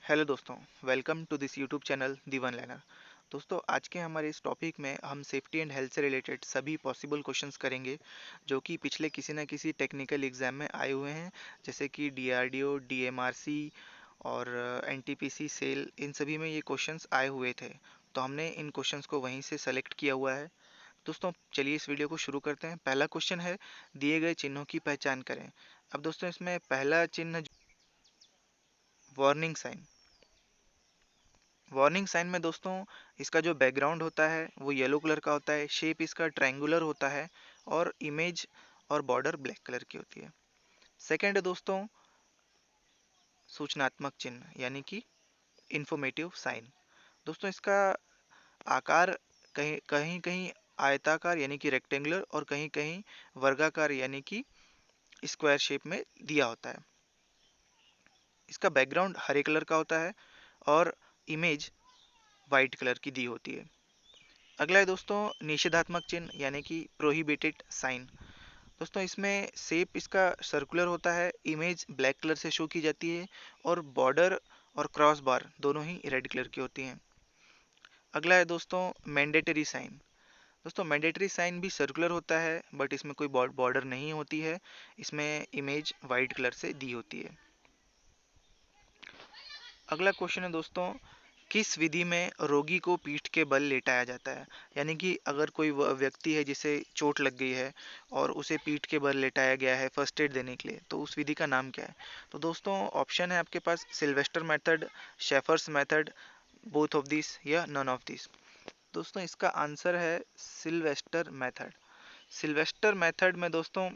Hello दोस्तों, welcome to this YouTube channel the one learner. दोस्तों, आज के हमारे इस टॉपिक में हम सेफ्टी एंड हेल्थ से रिलेटेड सभी पॉसिबल क्वेश्चंस करेंगे जो कि पिछले किसी न किसी टेक्निकल एग्जाम में आए हुए हैं, जैसे कि डीआरडीओ, डीएमआरसी और एनटीपीसी सेल। इन सभी में ये क्वेश्चंस आए हुए थे, तो हमने इन क्वेश्चंस को वहीं से सेलेक्ट किया हुआ है। दोस्तों, चलिए इस वीडियो को शुरू करते हैं। पहला क्वेश्चन है, दिए गए चिन्हों की पहचान करें। अब दोस्तों, इसमें पहला चिन्ह वार्निंग साइन। वार्निंग साइन में दोस्तों इसका जो बैकग्राउंड होता है वो येलो कलर का होता है, शेप इसका ट्रायंगुलर होता है और इमेज और बॉर्डर ब्लैक कलर की होती है। सेकंड है दोस्तों सूचनात्मक चिन्ह यानी कि इंफॉर्मेटिव साइन। दोस्तों, इसका आकार कहीं कहीं कहीं आयताकार यानी कि रेक्टेंगुलर और कहीं कहीं वर्गाकार यानी कि स्क्वायर शेप में दिया होता है। इसका बैकग्राउंड हरे कलर का होता है और इमेज वाइट कलर की दी होती है। अगला है दोस्तों निषेधात्मक चिन्ह यानी कि प्रोहिबिटेड साइन। दोस्तों, इसमें शेप इसका सर्कुलर होता है, इमेज ब्लैक कलर से शो की जाती है और बॉर्डर और क्रॉस बार दोनों ही रेड कलर की होती हैं। अगला है दोस्तों मैंडेटरी साइन। दोस्तों, मैंडेटरी साइन भी सर्कुलर होता है बट इसमें कोई बॉर्डर नहीं होती है, इसमें इमेज वाइट कलर से दी होती है। अगला क्वेश्चन है दोस्तों, किस विधि में रोगी को पीठ के बल लेटाया जाता है। यानी कि अगर कोई व्यक्ति है जिसे चोट लग गई है और उसे पीठ के बल लेटाया गया है फर्स्ट एड देने के लिए, तो उस विधि का नाम क्या है। तो दोस्तों, ऑप्शन है आपके पास Sylvester method, Schafer's method, both of this या नन ऑफ दिस। दोस्तों, इसका आंसर है सिल्वेस्टर मेथड। सिल्वेस्टर मेथड में दोस्तों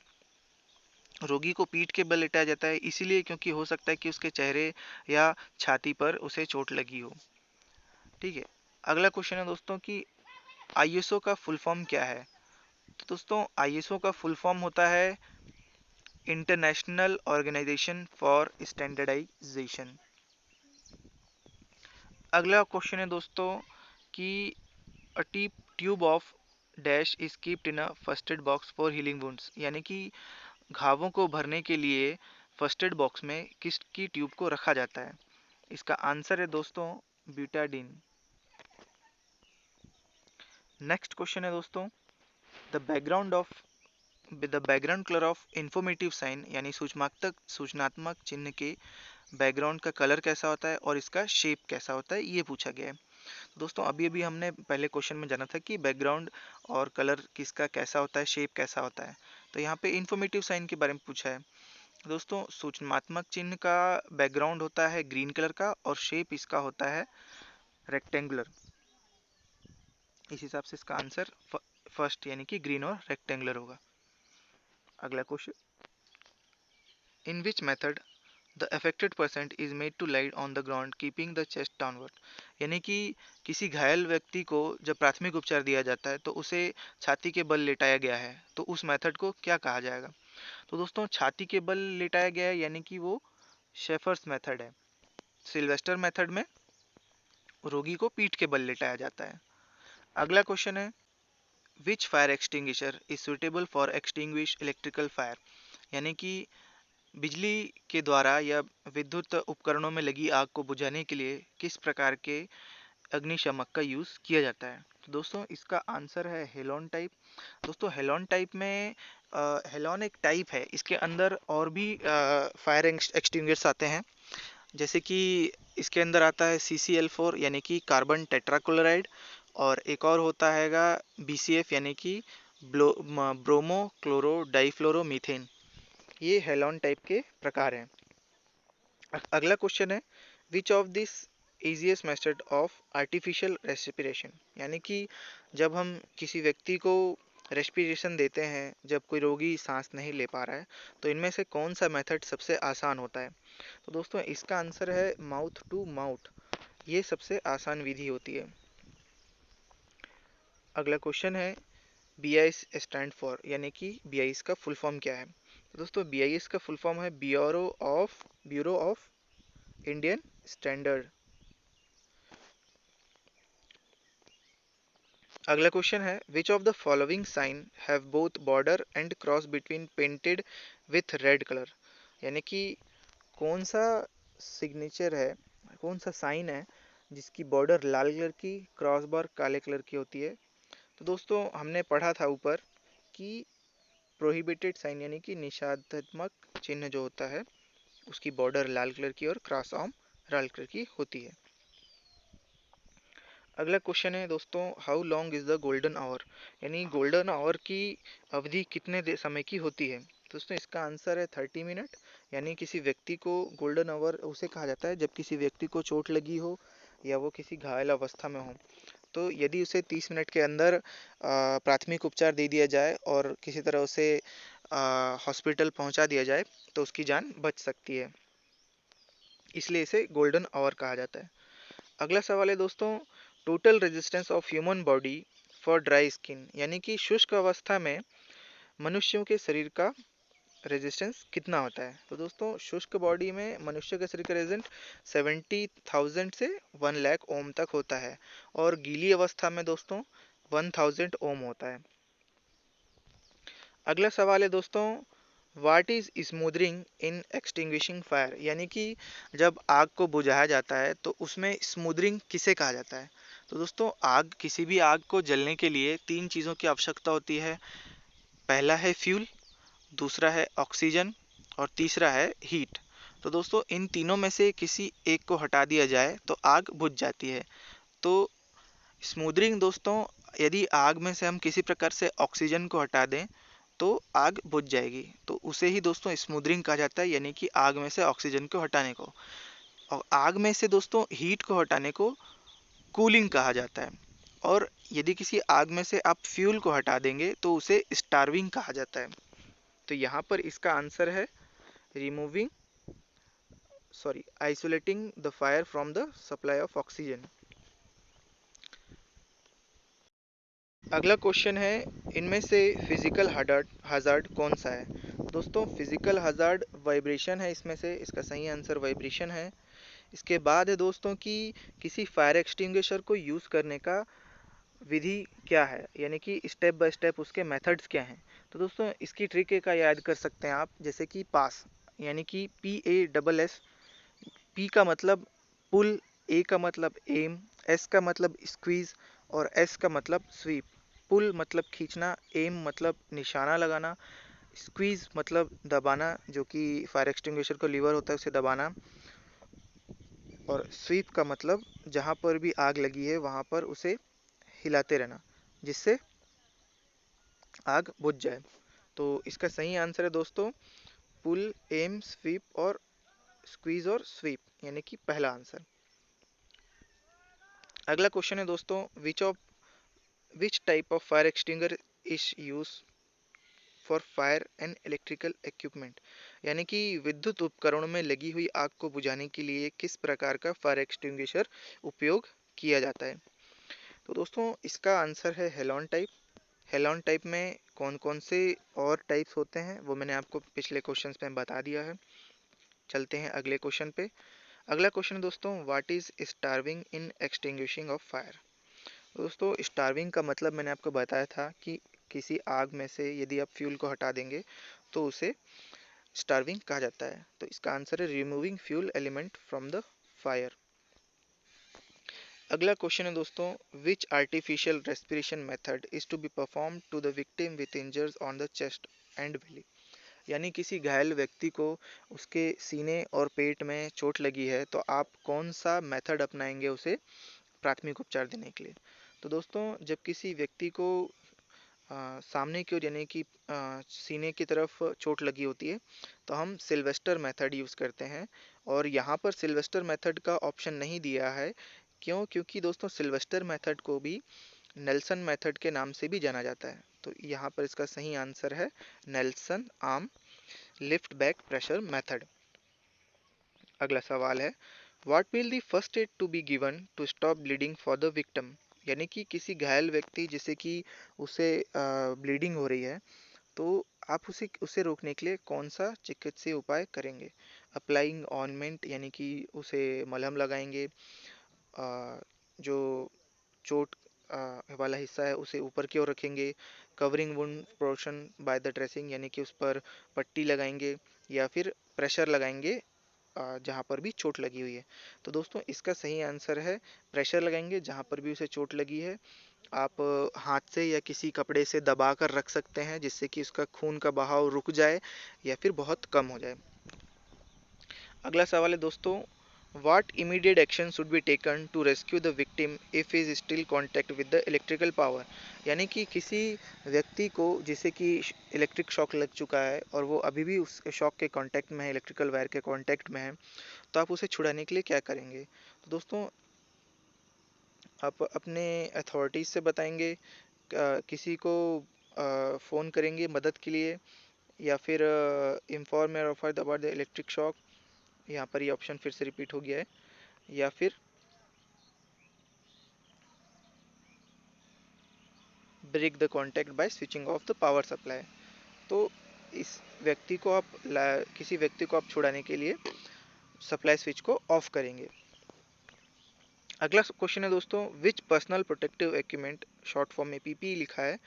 रोगी को पीठ के बल लेटाया जाता है, इसीलिए क्योंकि हो सकता है कि उसके चेहरे या छाती पर उसे चोट लगी हो। ठीक है। अगला क्वेश्चन है दोस्तों कि आईएसओ का फुल फॉर्म क्या है। तो दोस्तों, आईएसओ का फुल फॉर्म होता है इंटरनेशनल ऑर्गेनाइजेशन फॉर स्टैंडर्डाइजेशन। अगला क्वेश्चन है दोस्तों कि a tube of dash is keeped in a first aid box for healing wounds. यानी कि घावों को भरने के लिए फर्स्ट एड बॉक्स में किसकी ट्यूब को रखा जाता है। इसका आंसर है दोस्तों ब्यूटाडीन। नेक्स्ट क्वेश्चन है दोस्तों, the background of the background colour of informative sign यानी सूचनात्मक चिन्ह के बैकग्राउंड का कलर कैसा होता है और इसका शेप कैसा होता है, ये पूछा गया है। दोस्तों, अभी अभी हमने पहले क्वेश्चन में जाना था कि बैकग्राउंड और कलर किसका कैसा होता है, शेप कैसा होता है। तो यहाँ पे इंफॉर्मेटिव साइन के बारे में पूछा है। दोस्तों, सूचनात्मक चिन्ह का बैकग्राउंड होता है ग्रीन कलर का और शेप इसका होता है रेक्टेंगुलर। इस हिसाब से इसका आंसर फर्स्ट यानी कि ग्रीन और रेक्टेंगुलर होगा। अगला question, in which method the affected person is made to lie on the ground keeping the chest downward. यानी कि किसी घायल व्यक्ति को जब प्राथमिक उपचार दिया जाता है तो उसे छाती के बल लेटाया गया है, तो उस मेथड को क्या कहा जाएगा। तो दोस्तों, छाती के बल लेटाया गया है यानी कि वो शेफर्स मेथड है। सिल्वेस्टर मेथड में रोगी को पीठ के बल लेटाया जाता है। अगला क्वेश्चन है, which fire extinguisher is suitable for extinguish electrical fire. यानी कि बिजली के द्वारा या विद्युत उपकरणों में लगी आग को बुझाने के लिए किस प्रकार के अग्निशमक का यूज किया जाता है। तो दोस्तों, इसका आंसर है हेलोन टाइप। दोस्तों, हेलोन टाइप में हेलोन एक टाइप है, इसके अंदर और भी फायर एक्सटिंग्विशर्स आते हैं, जैसे कि इसके अंदर आता है CCl4 यानी कि कार्बन टेट्राक्लोराइड, और एक और होता हैगा BCF यानी कि ब्रोमो क्लोरो डाइफ्लोरोमीथेन। ये हेलोन टाइप के प्रकार हैं। अगला क्वेश्चन है, which of this easiest method of artificial respiration. यानी कि जब हम किसी व्यक्ति को रेस्पिरेशन देते हैं, जब कोई रोगी सांस नहीं ले पा रहा है, तो इनमें से कौन सा मेथड सबसे आसान होता है। तो दोस्तों, इसका आंसर है माउथ टू माउथ। ये सबसे आसान विधि होती है। अगला क्वेश्चन है, BIS स्टैंड फॉर यानी कि BIS का फुल फॉर्म क्या है। तो दोस्तों, BIS का फुल फॉर्म है ब्यूरो ऑफ इंडियन स्टैंडर्ड। अगला क्वेश्चन है, which of the following sign have both border and cross between painted with red colour. यानी कि कौन सा सिग्नेचर है, कौन सा साइन है जिसकी बॉर्डर लाल कलर की, क्रॉस बार काले कलर की होती है? तो दोस्तों हमने पढ़ा था ऊपर कि प्रोहिबिटेड साइन यानी कि निषेधात्मक चिन्ह जो होता है उसकी बॉर्डर लाल कलर की और क्रॉस आर्म लाल कलर की होती है। अगला क्वेश्चन है दोस्तों, how long is the golden hour, यानी गोल्डन आवर की अवधि कितने समय की होती है? दोस्तों इसका आंसर है 30 मिनट। यानी किसी व्यक्ति को गोल्डन आवर उसे कहा जाता है जब किसी व्यक्ति को चोट लगी हो या वो किसी घायल अवस्था में हो, तो यदि उसे 30 मिनट के अंदर प्राथमिक उपचार दे दिया जाए और किसी तरह उसे हॉस्पिटल पहुंचा दिया जाए तो उसकी जान बच सकती है, इसलिए इसे गोल्डन आवर कहा जाता है। अगला सवाल है दोस्तों, total resistance of human body for dry skin, यानी कि शुष्क अवस्था में मनुष्यों के शरीर का रेजिस्टेंस कितना होता है? तो दोस्तों शुष्क बॉडी में मनुष्य के शरीर का रेजिस्टेंस 70,000 से 1 लाख ओम तक होता है और गीली अवस्था में दोस्तों 1000 ओम होता है। अगला सवाल है दोस्तों, what is smothering in extinguishing fire, यानी कि जब आग को बुझाया जाता है तो उसमें स्मूदरिंग किसे कहा जाता है? तो दोस्तों आग, किसी भी आग को जलने के लिए 3 चीज़ों की आवश्यकता होती है। पहला है फ्यूल, दूसरा है ऑक्सीजन और तीसरा है हीट। तो दोस्तों इन तीनों में से किसी एक को हटा दिया जाए तो आग बुझ जाती है। तो स्मूदरिंग दोस्तों, यदि आग में से हम किसी प्रकार से ऑक्सीजन को हटा दें तो आग बुझ जाएगी, तो उसे ही दोस्तों स्मूदरिंग कहा जाता है, यानी कि आग में से ऑक्सीजन को हटाने को। और आग में से दोस्तों हीट को हटाने को कूलिंग कहा जाता है। और यदि किसी आग में से आप फ्यूल को हटा देंगे तो उसे स्टार्विंग कहा जाता है। तो यहाँ पर इसका आंसर है removing isolating the fire from the supply of oxygen. अगला क्वेश्चन है, इनमें से फिजिकल हजार्ड कौन सा है? दोस्तों फिजिकल हजार्ड वाइब्रेशन है इसमें से, इसका सही आंसर वाइब्रेशन है। इसके बाद है दोस्तों कि किसी फायर एक्सटिंग्विशर को यूज करने का विधि क्या है, यानी कि स्टेप बाय स्टेप उसके मेथड्स क्या हैं? तो दोस्तों इसकी ट्रिक का याद कर सकते हैं आप, जैसे कि पास, यानी कि PASS। पी का मतलब पुल, ए का मतलब एम, एस का मतलब स्क्वीज और एस का मतलब स्वीप। पुल मतलब खींचना, एम मतलब निशाना लगाना, स्क्वीज मतलब दबाना, जो कि फायर एक्सटिंग्विशर का लीवर होता है उसे दबाना, और स्वीप का मतलब जहाँ पर भी आग लगी है वहाँ पर उसे हिलाते रहना जिससे आग बुझ जाए। तो इसका सही आंसर है दोस्तों पुल, एम, स्वीप और स्क्वीज और स्वीप, यानी कि पहला आंसर। अगला क्वेश्चन है दोस्तों, which type of fire extinguisher is use for fire and electrical equipment, यानी कि विद्युत उपकरणों में लगी हुई आग को बुझाने के लिए किस प्रकार का फायर एक्सटिंग्विशर उपयोग किया जाता है? तो दोस्तों इसका आंसर है हेलॉन टाइप। हेलॉन टाइप में कौन कौन से और टाइप्स होते हैं वो मैंने आपको पिछले क्वेश्चंस में बता दिया है। चलते हैं अगले क्वेश्चन पे। अगला क्वेश्चन दोस्तों, what is starving in extinguishing of fire? दोस्तों स्टार्विंग का मतलब मैंने आपको बताया था कि किसी आग में से यदि आप फ्यूल को हटा देंगे तो उसे स्टार्विंग कहा जाता है। तो इसका आंसर है removing fuel element from the fire. अगला क्वेश्चन है दोस्तों, which artificial respiration method is to be perform to the victim with injuries on the chest and belly, यानी किसी घायल व्यक्ति को उसके सीने और पेट में चोट लगी है तो आप कौन सा मेथड अपनाएंगे उसे प्राथमिक उपचार देने के लिए? तो दोस्तों जब किसी व्यक्ति को सामने की ओर यानी कि सीने की तरफ चोट लगी होती है तो हम सिल्वेस्टर मेथड यूज़ करते हैं। और यहाँ पर सिल्वेस्टर मेथड का ऑप्शन नहीं दिया है, क्यों? क्योंकि दोस्तों सिल्वेस्टर मेथड को भी नेल्सन मेथड के नाम से भी जाना जाता है। तो यहाँ पर इसका सही आंसर है Nelson arm lift back pressure method. अगला सवाल है, what will the first aid to be given to stop bleeding for the victim, यानी कि किसी घायल व्यक्ति जिसे कि उसे ब्लीडिंग हो रही है तो आप उसे उसे रोकने के लिए कौन सा चिकित्सीय उपाय करेंगे? अप्लाइंग ऑइंटमेंट, यानी कि उसे मलहम लगाएंगे, जो चोट वाला हिस्सा है उसे ऊपर की ओर रखेंगे, covering wound portion by the dressing, यानी कि उस पर पट्टी लगाएंगे, या फिर प्रेशर लगाएंगे जहाँ पर भी चोट लगी हुई है। तो दोस्तों इसका सही आंसर है प्रेशर लगाएंगे जहाँ पर भी उसे चोट लगी है। आप हाथ से या किसी कपड़े से दबा कर रख सकते हैं जिससे कि उसका खून का बहाव रुक जाए या फिर बहुत कम हो जाए। अगला सवाल है दोस्तों, what immediate action should be taken to rescue the victim if is still contact with the electrical power. यानी कि किसी व्यक्ति को जिसे कि इलेक्ट्रिक शॉक लग चुका है और वो अभी भी उस शॉक के कांटेक्ट में है, इलेक्ट्रिकल वायर के कांटेक्ट में है, तो आप उसे छुड़ाने के लिए क्या करेंगे। तो दोस्तों आप अपने अथॉरिटीज़ से बताएंगे, किसी को फ़ोन करेंगे मदद के लिए, या फिर इन्फॉर्म और offer about the electric shock, यहाँ पर ये ऑप्शन फिर से रिपीट हो गया है, या फिर break the contact by switching off the power supply. तो इस व्यक्ति को आप किसी व्यक्ति को आप छुड़ाने के लिए सप्लाई स्विच को ऑफ करेंगे। अगला क्वेश्चन है दोस्तों, which personal protective equipment, short form में पीपीई लिखा है,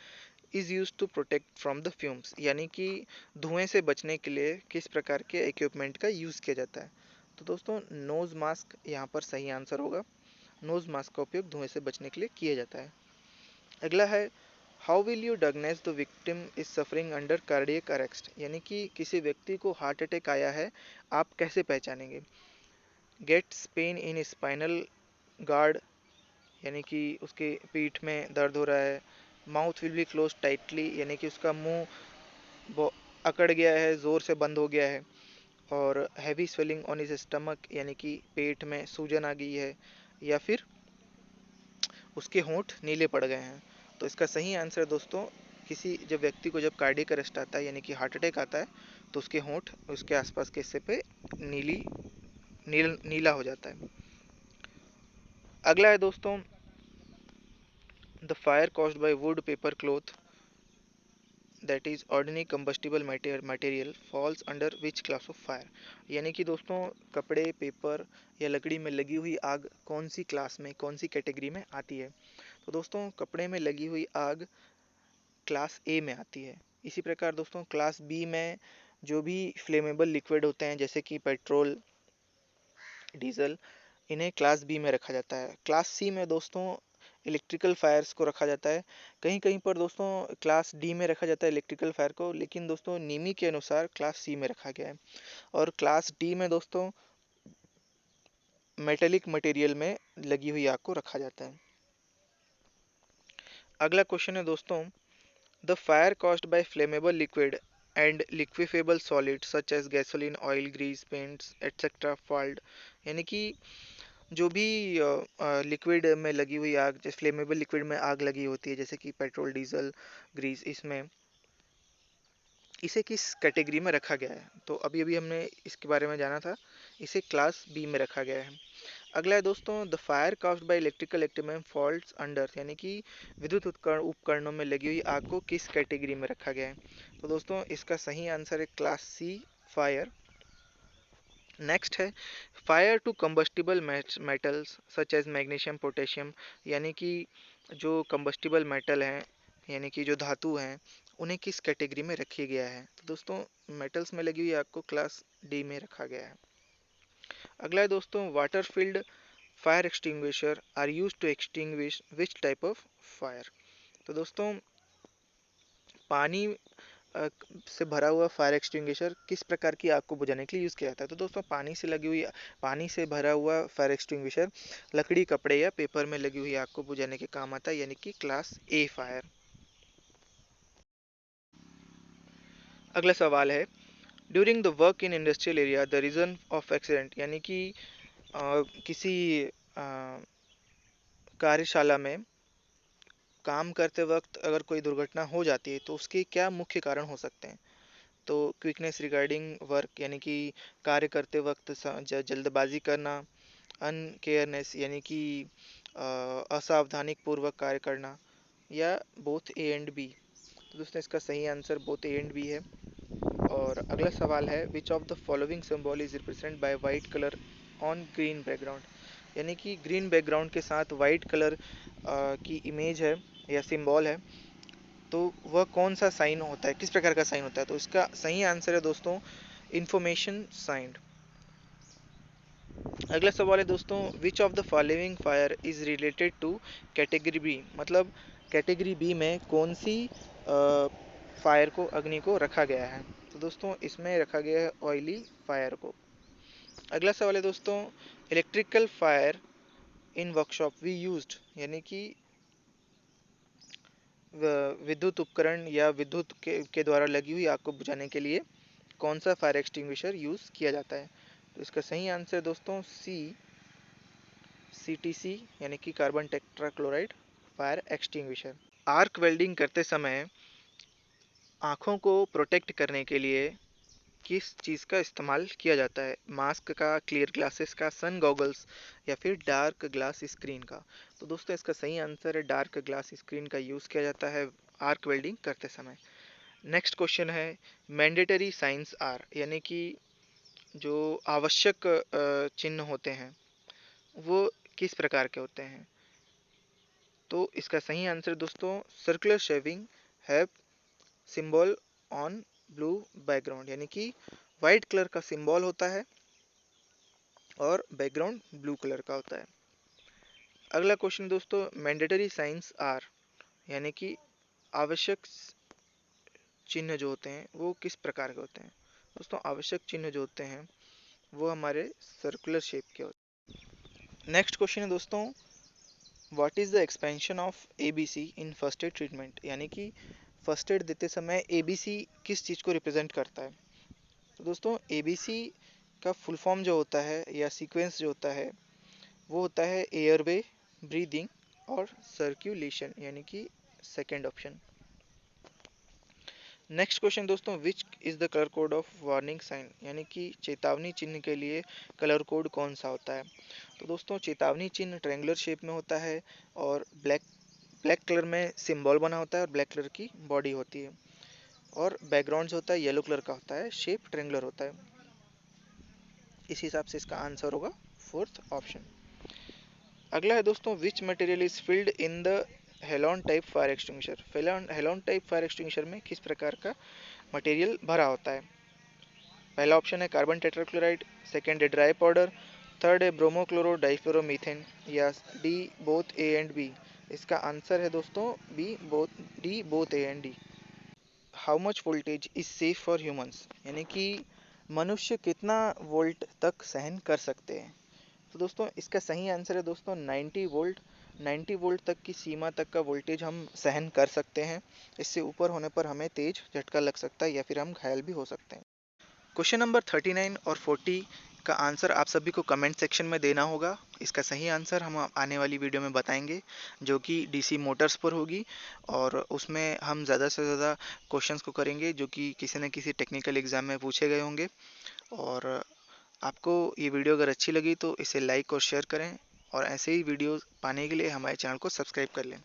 is use to protect from the fumes. यानी कि धुएं से बचने के लिए किस प्रकार के इक्विपमेंट का यूज़ किया जाता है। तो दोस्तों नोज मास्क यहाँ पर सही आंसर होगा। नोज मास्क का उपयोग धुएं से बचने के लिए किया जाता है। अगला है, how will you diagnose the victim is suffering under cardiac arrest. यानी कि किसी व्यक्ति को हार्ट अटैक आया है, आप कैसे पहचानेंगे। Gets pain in spinal guard, यानी कि उसके पीठ में दर्द हो रहा है। Mouth will be close tightly, यानी कि उसका मुंह अकड़ गया है, ज़ोर से बंद हो गया है। और heavy swelling on his stomach, यानी कि पेट में सूजन आ गई है, या फिर उसके होंठ नीले पड़ गए हैं। तो इसका सही आंसर है दोस्तों, किसी जब व्यक्ति को जब कार्डियक अरेस्ट आता है यानी कि हार्ट अटैक आता है, तो उसके होंठ उसके आसपास के हिस्से पे नीला हो जाता है। अगला है दोस्तों, the fire caused bye would paper cloth that is ordinary combustible material falls under which class of fire. यानी कि दोस्तों कपड़े, पेपर या लकड़ी में लगी हुई आग कौन सी क्लास में, कौन सी कैटेगरी में आती है। तो दोस्तों कपड़े में लगी हुई आग क्लास ए में आती है। इसी प्रकार दोस्तों क्लास बी में जो भी फ्लेमेबल लिक्विड होते हैं जैसे कि पेट्रोल, डीजल, इन्हें क्लास बी में रखा जाता है। क्लास सी में दोस्तों इलेक्ट्रिकल फायर्स को रखा जाता है। कहीं कहीं पर दोस्तों क्लास डी में रखा जाता है इलेक्ट्रिकल फायर को, लेकिन दोस्तों निमी के अनुसार क्लास सी में रखा गया है। और क्लास डी में दोस्तों मेटेलिक मटेरियल में लगी हुई आग को रखा जाता है। अगला क्वेश्चन है दोस्तों, the fire caused by flammable liquid and liquefiable solid such as gasoline, oil, grease, paints etcetera fall. यानी कि जो भी लिक्विड में लगी हुई आग, जैसे फ्लेमेबल लिक्विड में आग लगी होती है जैसे कि पेट्रोल, डीजल, ग्रीस, इसमें इसे किस कैटेगरी में रखा गया है। तो अभी अभी हमने इसके बारे में जाना था, इसे क्लास बी में रखा गया है। अगला है दोस्तों, the fire caused by electrical equipment faults under, यानी कि विद्युत उपकरणों में लगी हुई आग को किस कैटेगरी में रखा गया है। तो दोस्तों इसका सही आंसर है क्लास सी, फायर। नेक्स्ट है, fire to combustible metals such as magnesium, potassium. यानी कि जो कंबस्टिबल मेटल हैं, यानी कि जो धातु हैं, उन्हें किस कैटेगरी में रखा गया है। तो दोस्तों मेटल्स में लगी हुई आग को क्लास डी में रखा गया है। अगला है दोस्तों, water field fire extinguisher are use to extinguish which type of fire. तो दोस्तों पानी से भरा हुआ फायर एक्सटिंग्विशर किस प्रकार की आग को बुझाने के लिए यूज़ किया जाता है। तो दोस्तों पानी से भरा हुआ फायर एक्सटिंग्विशर लकड़ी, कपड़े या पेपर में लगी हुई आग को बुझाने के काम आता है, यानी कि क्लास ए फायर। अगला सवाल है, during the work in industrial area the reason of accident. यानी कि किसी कार्यशाला में काम करते वक्त अगर कोई दुर्घटना हो जाती है तो उसके क्या मुख्य कारण हो सकते हैं। तो क्विकनेस रिगार्डिंग वर्क, यानी कि कार्य करते वक्त जल्दबाजी करना। अनकेयरनेस, यानी कि असावधानी पूर्वक कार्य करना, या बोथ ए एंड बी। तो दोस्तों इसका सही answer both A and B है। और अगला सवाल है, which of the following symbol is represent by white colour on green background. यानी कि ग्रीन बैकग्राउंड के साथ वाइट कलर की इमेज है या सिंबल है, तो वह कौन सा साइन होता है, किस प्रकार का साइन होता है। तो इसका सही आंसर है दोस्तों इंफॉर्मेशन साइन। अगला सवाल है दोस्तों, which of the following fire is related to category B, मतलब कैटेगरी बी में कौन सी फायर को, अग्नि को रखा गया है। तो दोस्तों इसमें रखा गया है ऑयली फायर को। अगला सवाल है दोस्तों, electrical fire in workshop we used, यानी कि विद्युत उपकरण या विद्युत के द्वारा लगी हुई आग को बुझाने के लिए कौन सा फायर एक्सटिंग्विशर यूज किया जाता है। तो इसका सही आंसर दोस्तों सी, CTC यानी कि carbon tetrachloride fire extinguisher. Arc welding करते समय आंखों को प्रोटेक्ट करने के लिए किस चीज़ का इस्तेमाल किया जाता है, मास्क का, क्लियर ग्लासेस का, सन गॉगल्स या फिर डार्क ग्लास स्क्रीन का। तो दोस्तों इसका सही आंसर है डार्क ग्लास स्क्रीन का यूज़ किया जाता है आर्क वेल्डिंग करते समय। नेक्स्ट क्वेश्चन है, मैंडेटरी साइंस आर, यानी कि जो आवश्यक चिन्ह होते हैं वो किस प्रकार के होते हैं। तो इसका सही आंसर दोस्तों सर्कुलर शेविंग है सिंबल ऑन ब्लू बैकग्राउंड, यानी कि वाइट कलर का सिंबल होता है और बैकग्राउंड ब्लू कलर का होता है। अगला क्वेश्चन दोस्तों, मैंडेटरी साइंस आर, यानी कि आवश्यक चिन्ह जो होते हैं वो किस प्रकार के होते हैं। दोस्तों आवश्यक चिन्ह जो होते हैं वो हमारे सर्कुलर शेप के होते हैं। नेक्स्ट क्वेश्चन है दोस्तों, what is the expansion of ABC in first aid treatment, यानी कि फर्स्ट एड देते समय ABC किस चीज़ को रिप्रेजेंट करता है। तो दोस्तों ABC का फुल फॉर्म जो होता है या सीक्वेंस जो होता है वो होता है एयरवे, ब्रीदिंग और सर्कुलेशन, यानी कि सेकेंड ऑप्शन। नेक्स्ट क्वेश्चन दोस्तों, which is the colour code of warning sign, यानी कि चेतावनी चिन्ह के लिए कलर कोड कौन सा होता है। तो दोस्तों चेतावनी चिन्ह ट्रायंगुलर शेप में होता है और ब्लैक ब्लैक कलर में सिंबल बना होता है और ब्लैक कलर की बॉडी होती है और बैकग्राउंड जो होता है येलो कलर का होता है, शेप ट्रायंगुलर होता है। इस हिसाब से इसका आंसर होगा फोर्थ ऑप्शन। अगला है दोस्तों, which material is filled in the halon type fire extinguisher. Halon type fire extinguisher में किस प्रकार का मटेरियल भरा होता है। पहला ऑप्शन है कार्बन टेट्राक्लोराइड, सेकंड है ड्राई पाउडर, थर्ड है ब्रोमोक्लोरो डाइफ्लोरोमीथेन या D both A and B. इसका आंसर है दोस्तों D both A and D. How much voltage is safe for humans, यानी कि मनुष्य कितना वोल्ट तक सहन कर सकते हैं। तो दोस्तों इसका सही आंसर है दोस्तों 90 वोल्ट। 90 वोल्ट तक की सीमा तक का वोल्टेज हम सहन कर सकते हैं। इससे ऊपर होने पर हमें तेज झटका लग सकता है या फिर हम घायल भी हो सकते हैं। क्वेश्चन नंबर 39 और 40 का आंसर आप सभी को कमेंट सेक्शन में देना होगा। इसका सही आंसर हम आने वाली वीडियो में बताएंगे जो कि DC मोटर्स पर होगी और उसमें हम ज़्यादा से ज़्यादा क्वेश्चंस को करेंगे जो कि किसी न किसी टेक्निकल एग्जाम में पूछे गए होंगे। और आपको ये वीडियो अगर अच्छी लगी तो इसे लाइक और शेयर करें और ऐसे ही वीडियोस पाने के लिए हमारे चैनल को सब्सक्राइब कर लें।